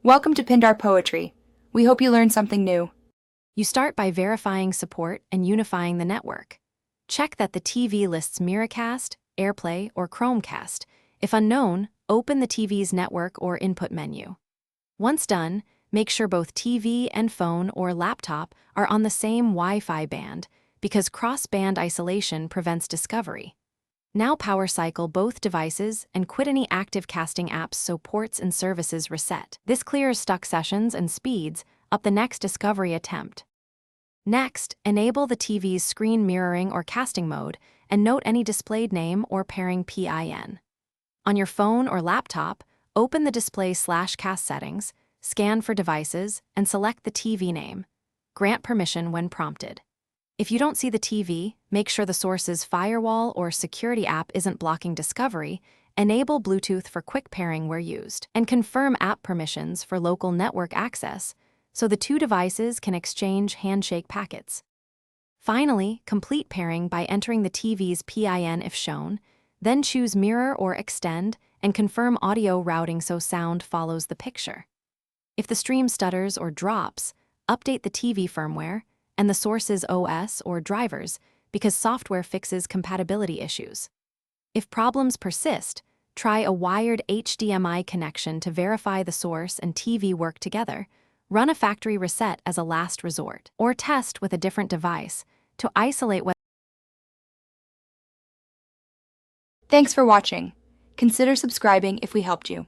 Welcome to Pindar Poetry. We hope you learned something new. You start by verifying support and unifying the network. Check that the TV lists Miracast, AirPlay, or Chromecast. If unknown, open the TV's network or input menu. Once done, make sure both TV and phone or laptop are on the same Wi-Fi band because cross-band isolation prevents discovery. Now power cycle both devices and quit any active casting apps so ports and services reset. This clears stuck sessions and speeds up the next discovery attempt. Next, enable the TV's screen mirroring or casting mode and note any displayed name or pairing PIN. On your phone or laptop, open the display/cast settings, scan for devices, and select the TV name. Grant permission when prompted. If you don't see the TV, make sure the source's firewall or security app isn't blocking discovery, enable Bluetooth for quick pairing where used, and confirm app permissions for local network access so the two devices can exchange handshake packets. Finally, complete pairing by entering the TV's PIN if shown, then choose Mirror or Extend and confirm audio routing so sound follows the picture. If the stream stutters or drops, update the TV firmware and the source's OS or drivers because software fixes compatibility issues. If problems persist, try a wired HDMI connection to verify the source and TV work together, run a factory reset as a last resort, or test with a different device to isolate whether. Thanks for watching. Consider subscribing if we helped you.